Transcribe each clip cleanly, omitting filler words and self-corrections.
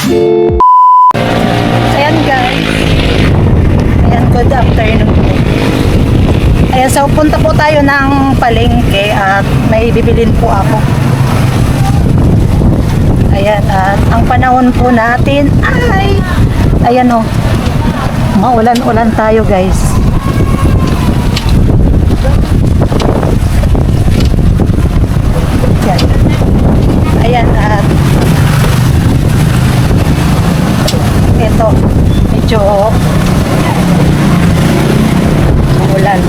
Ayan guys. Ayan, good afternoon. Ayan, so punta po tayo ng palengke at may bibilin po ako. Ayan, at ang panahon po natin ay ayan o, maulan-ulan tayo guys. Ayan. Ayan, at ito medyo ulan.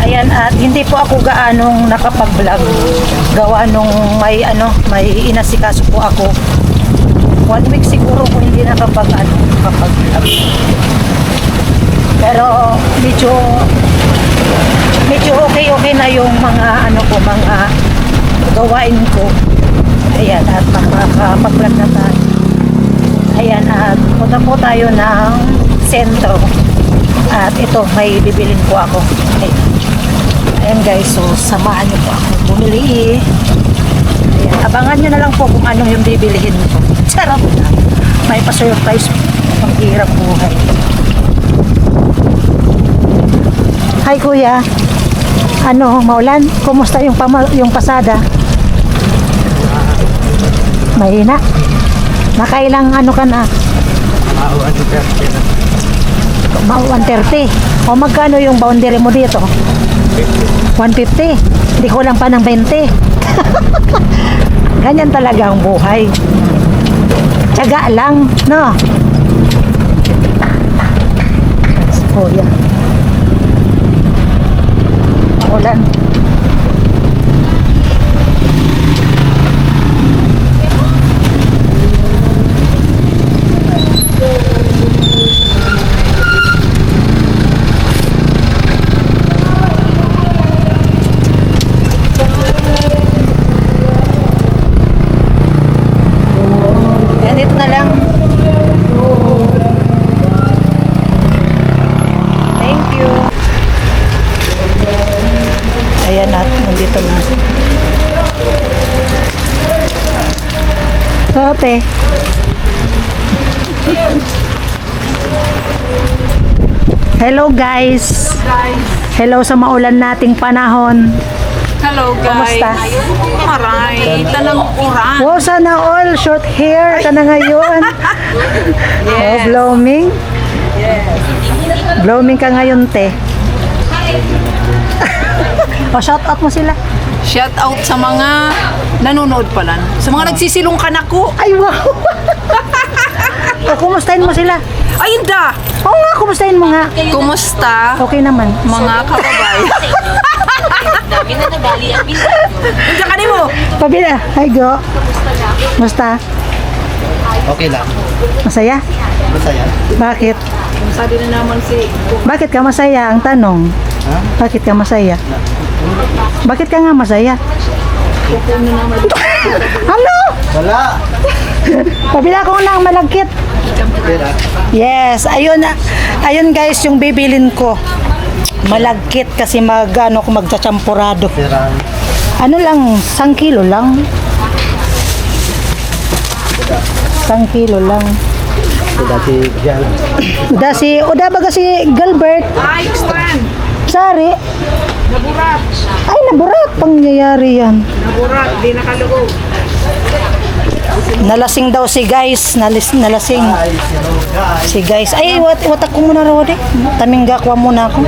Ayan, at hindi po ako gaanong nakapag-vlog gawa nung may inasikaso po ako. 1 week siguro ko hindi nakapag-vlog. Pero medyo okay na yung mga mga gawain ko. Ayan, at makakapag-vlog na tayo. Ayan, at punta po tayo ng sentro. At ito, may bibilin po ako. Ayan guys, so samahan niyo po ako bumili. Ayan, abangan niyo na lang po kung anong yung bibilihin ko. Charot na. May pa-surprise pang hirap buhay. Hi kuya. Maulan? Kumusta yung pasada? Mahina? Nakailang ka na? 130. O magkano yung boundary mo dito? 150. Hindi ko lang pa ng 20. Ganyan talaga ang buhay. Tiyaga lang, no? Oh, yeah. Ulan. Ayan, at nandito na. Sote. Hello guys. Hello sa maulan nating panahon. Hello guys. Kumusta? Maray. Tanang uran. Wow, sana all short hair ka na ngayon. Yes. Oh, blooming. Yes. Blooming ka ngayon, te. O, shout out mo sila. Shout out sa mga nanonood pala. Sa mga nagsisilong kanako. Ay, wow. O, kumustahin mo sila. Ayun da. Oo nga, kumustahin mo nga. Kumusta Okay naman. mga kababay? Diyan ka mo. Pabila. Hi, go. Musta? Okay lang. Masaya? Masaya. Bakit? Sabi na naman si Bakit ka masaya? Ang tanong. Ha? Bakit ka masaya? Bakit ka nga masaya? Ano? Wala. Pabila ko na ang malagkit. Pera. Yes, ayun guys yung bibilin ko. Malagkit kasi magchachampurado. Pera. Ano lang, 1 kilo lang. 1 kilo lang. Dati Jan. Uda baga si Gilbert. Ay, Juan. Sari. Naburat. Ay, naburat. Pangyayari yan. Naburat. Di nakalugog. Nalasing daw si guys. Nalasing. Si guys. Ay, watak ko muna raw di. Tamingga ko muna ako.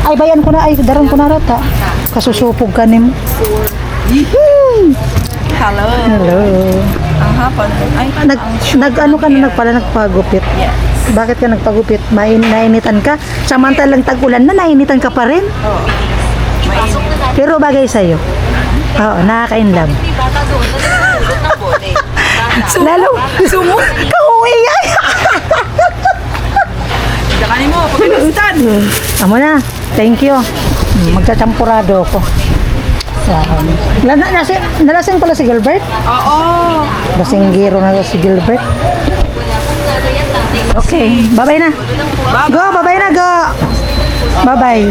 Ay, bayan ko na. Ay, daron ko na rata. Kasusupog ka ni mo. Hello. Hello. Ang hapon. Ay, Nagpagupit. yes. Bakit ka nagpagupit? Nainitan ka? Samantalang tag-ulan na, nainitan ka pa rin? Oo. May Pero bagay sa'yo. Oo, nakaka-inlove. Lalo, kauwi yan. Diyan ka mo. Pagkakastan. Amo na, thank you. Magchachampurado ako. Nalasing pala si Gilbert? Oo. Basinggiro na si Gilbert. Okay, bye-bye na. Go, bye-bye na, go. Bye-bye.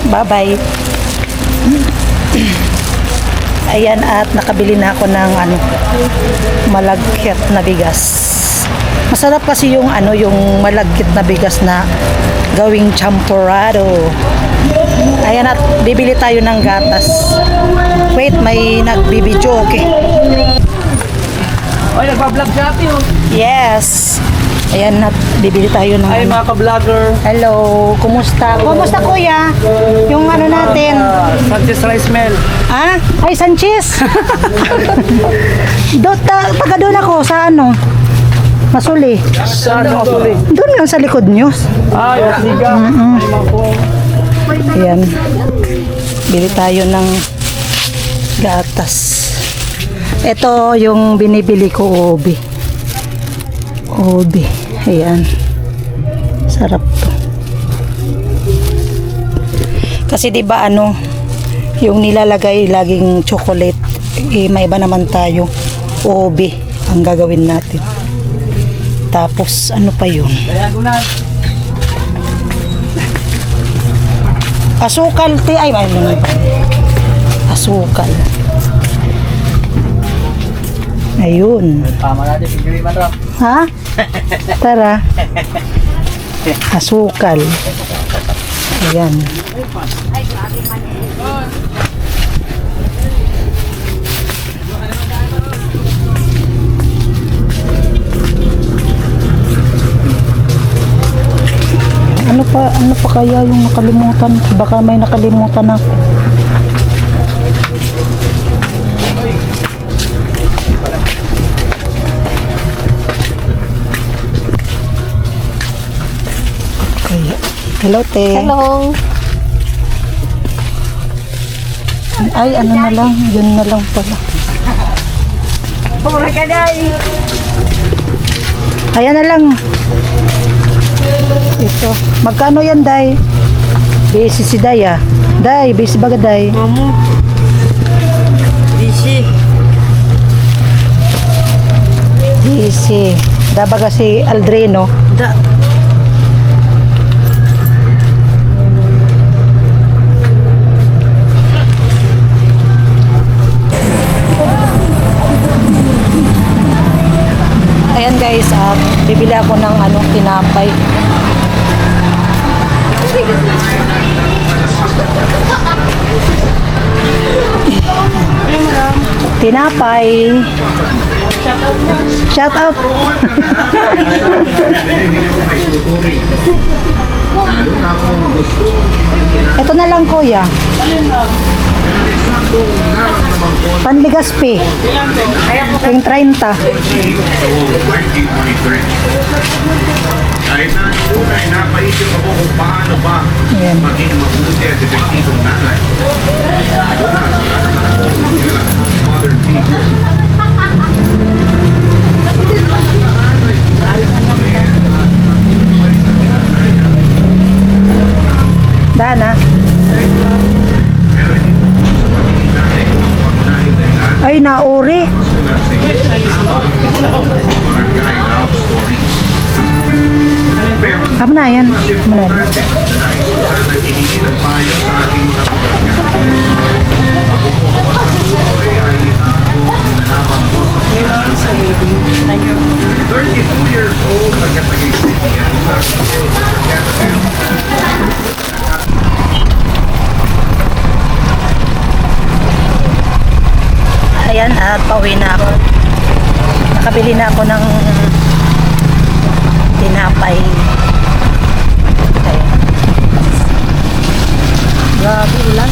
Bye-bye. Ayan, at nakabili na ako ng malagkit na bigas. Masarap kasi yung yung malagkit na bigas na gawing champurrado. Ayan, at bibili tayo ng gatas. Wait, may nagbibidyo, okay. Ay, nagpa-vlog si ate oh. Yes. Ayan, at bibili tayo ng Ay, mga ka-vlogger. Hello, kumusta? Kumusta kuya? Yung natin. Sanchez Rice Mill. Ah? Ay, Sanchez. Taga doon ako sa Masuli. Saan ang masuli? Doon lang sa likod nyo. Ay, Siga. Ay, mga po. Ayan. Bili tayo ng gatas. Ito yung binibili ko, ubi. Ubi. Ayan. Sarap to. Kasi 'di ba yung nilalagay laging chocolate, may iba naman tayo. Ubi ang gagawin natin. Tapos ano pa yun? Asukal, ay asukal. Ayun. Tama natin, pigilin man raw. Ha? Tara. Asukal. Ayan. Ano pa kaya yung nakalimutan? Baka may nakalimutan ako. Kaya. Hello, te. Hello. Ay, na lang. Yun na lang pala. Pumula ka dahil. Ayan na lang. Ito. Magkano yan, Day? Busy si Day, ah. Day, busy baga, Day? Mamu. Busy. Busy. Dabaga si Aldrino. Da. Ayan guys, bibili ako ng tinapay. Tinapay. Shout out. Ito na lang kuya. Panligaspi. Yung 30. Kahit na una ay napaisip ako kung paano ba Ayan. maging mabuti at epektibong nanay. Modern people. Dana. Ay, nauri. Apa na yan? Ano? Ayan, at pauwi na ako. Nakabili na ako ng tinapay. Ayan. Grabe ulan.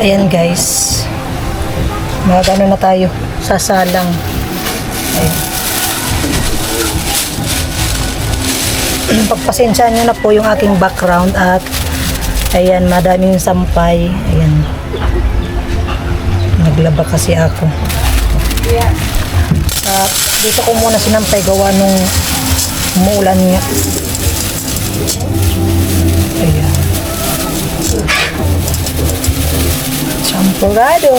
Ayan guys. Magano na tayo. Sasalang. Ayan. Pagpasensyaan nyo na po yung aking background at ayan, madaming sampay. Ayan. Naglaba kasi ako. At dito ko muna sinampay gawa nung umuulan nga. Ayan. Champurado.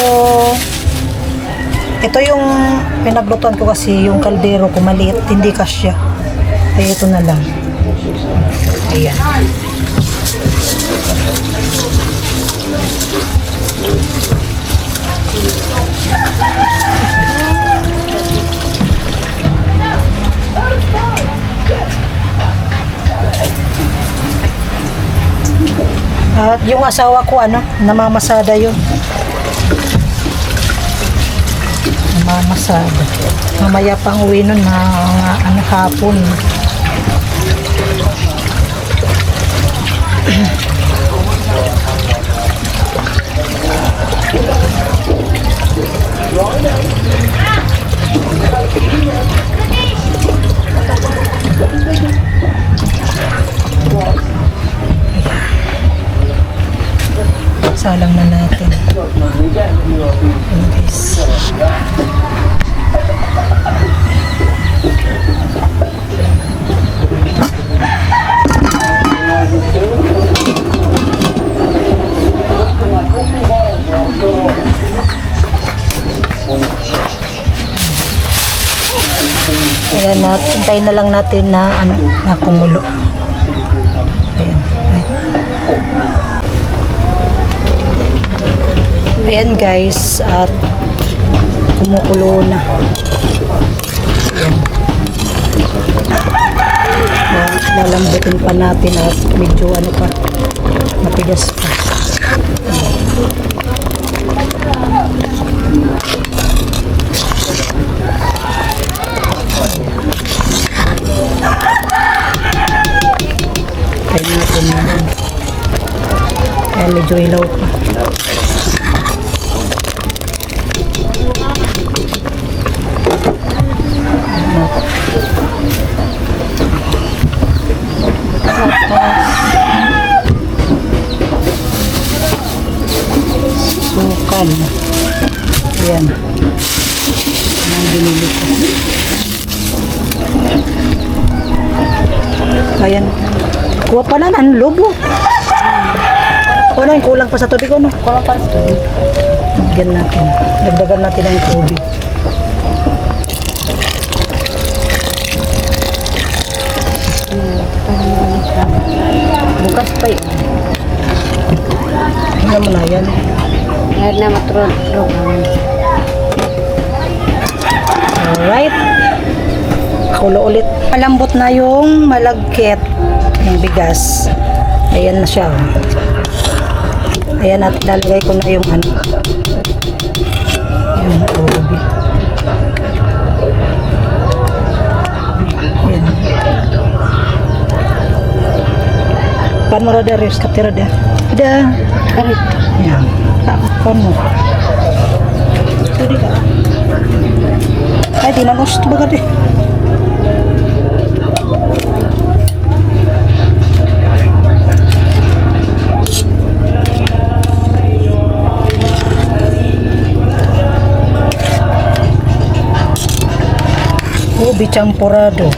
Ito yung pinaglutuan ko kasi yung kaldero ko maliit, hindi kasya. Kaya ito na lang. Ayan. At yung asawa ko, namamasada yun. Namamasada. Mamaya pang uwi nun, hapon. Salang na natin. Guys. Ayan, hintayin na lang natin na kumulo. Ayan. Ayan guys, at kumukulo na. Ayan. Lalambutin pa natin at medyo matigas pa. Kaya natin naman. Kaya medyo ilaw pa. Sukan. Ayan. Ang binili ko. Ayan. Kuha pa na ng lobo. Kuha kulang pa sa tubig ko, no? Kulang pa sa tubig. Dagdagan natin ang tubig. Bukas pa yun. Tingnan mo na yan. Ngayon na matrod-trod. Alright. Kulo ulit. Malambot na yung malagkit ng bigas. Ayan na siya. Ayan, at lalagay ko na yung yung ubi. Ayan. Pan mo rada rin, kapti rada. Ada. Ayan. Pan mo. Tadi ka. Ay, di na gusto ba ka di? Ubi champurado.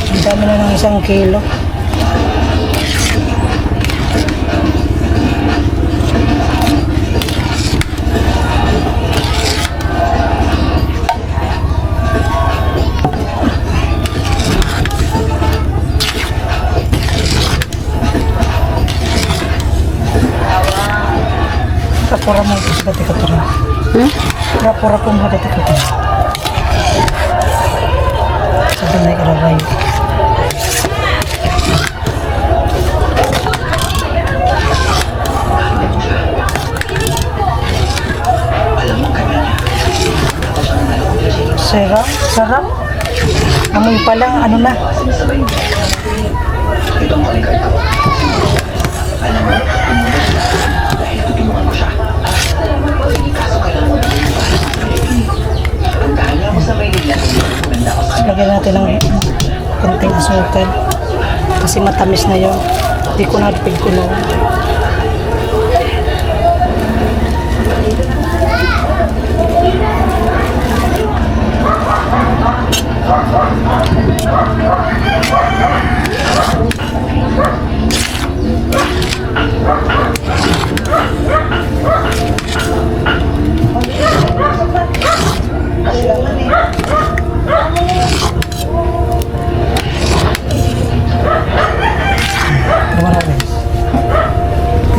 Ang dami na ng 1 kilo. Rapura mo ito sa dati ka ito. Rapura po mo dati ka ito. Sabi na iraway. Sarap, sarap. Amoy pa lang, ano na. Lagyan natin ng konting asukal. Kasi matamis na yun. Hindi ko na pigkulong.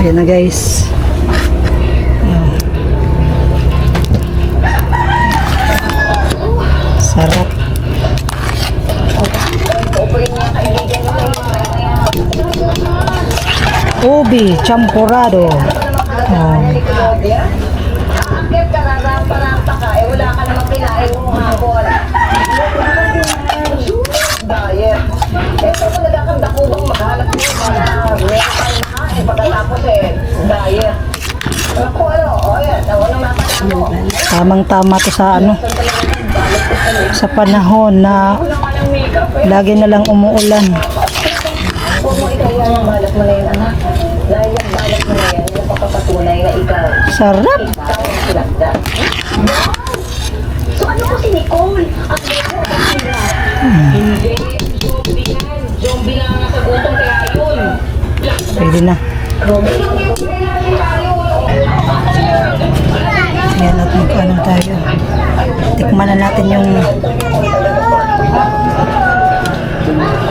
Ayan na guys. Ayan. Sarap. Ubi, champurado. Oh. Tamang-tama to sa ano, sa panahon na lagi na lang umuulan. Sarap. Pwede na. Ayan at magkano tayo. Tikman na natin yung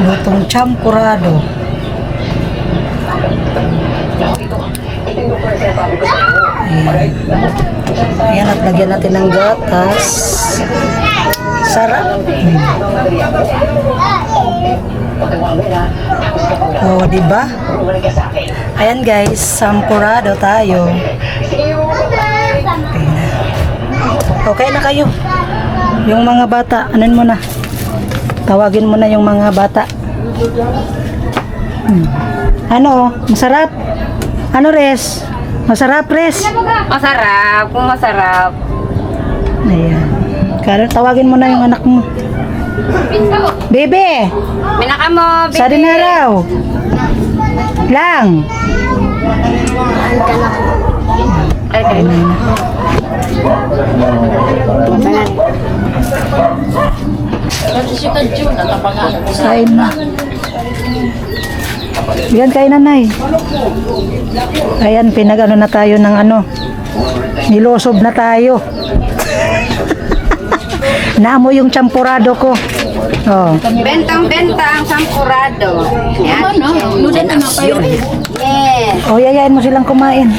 lutong champurado. Ayan. Ayan at lagyan natin ng gatas. Sarap. Oh, diba? Ayan guys, champurado tayo. Okay na kayo. Yung mga bata, anan mo na. Tawagin mo na yung mga bata. Ano? Masarap? Ano, Res? Masarap, Res? Masarap, kung masarap. Ayan. Kaya tawagin mo na yung anak mo. Bebe! Minaka mo, Sa din araw. Lang. Okay. Kain na. Yan, kain nanay. Ayan, pinag-ano na tayo ng ano. Nilosob na tayo. Naamoy yung champurado ko. Oh. Bentang-benta ang sampurado. Yan. Yes. Oh, yayain mo silang kumain.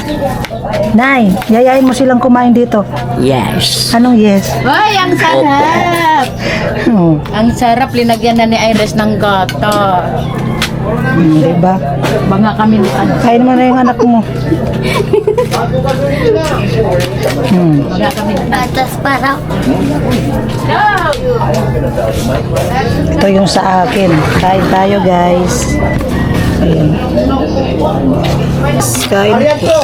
Nay, yayain mo silang kumain dito. Yes. Anong yes? Ay, ang sarap! Oh, Ang sarap, linagyan na ni Iris ng gata. diba? Mga kami ni ano. Kain mo na yung anak mo. Mga kami ni Patas para. Ito yung sa akin. Kain tayo, guys. Ayan. Kain po.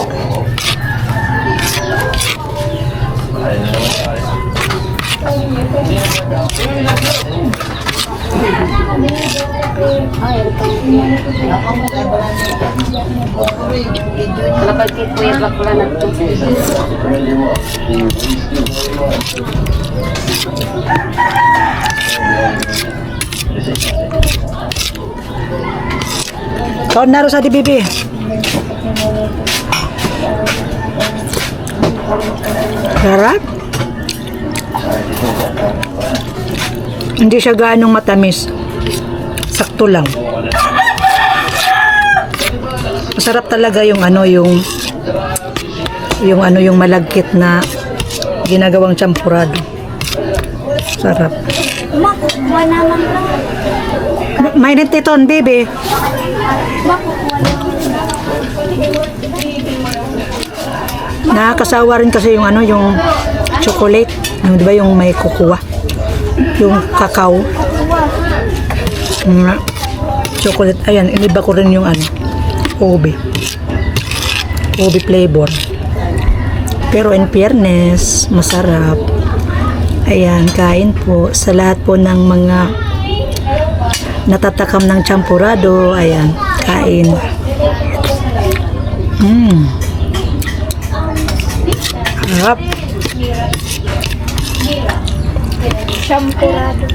Kalapag ko yung bakla na ito. Kaon naro sa DBB. Sarap. Hindi siya gaanong matamis. Sakto lang. Masarap talaga yung ano, yung ano, yung malagkit na ginagawang champurado. Sarap. Makukuha naman lang. Mainit ito, baby. Nakakasawa rin kasi yung ano, yung chocolate. Yung, di ba yung may kukuha? yung kakao. Chocolate. Ayan, iniba ko rin yung ube. Ube flavor. Pero in fairness, masarap. Ayan, kain po. Sa lahat po ng mga natatakam ng champurado, ayan, kain. Harap. Champurado.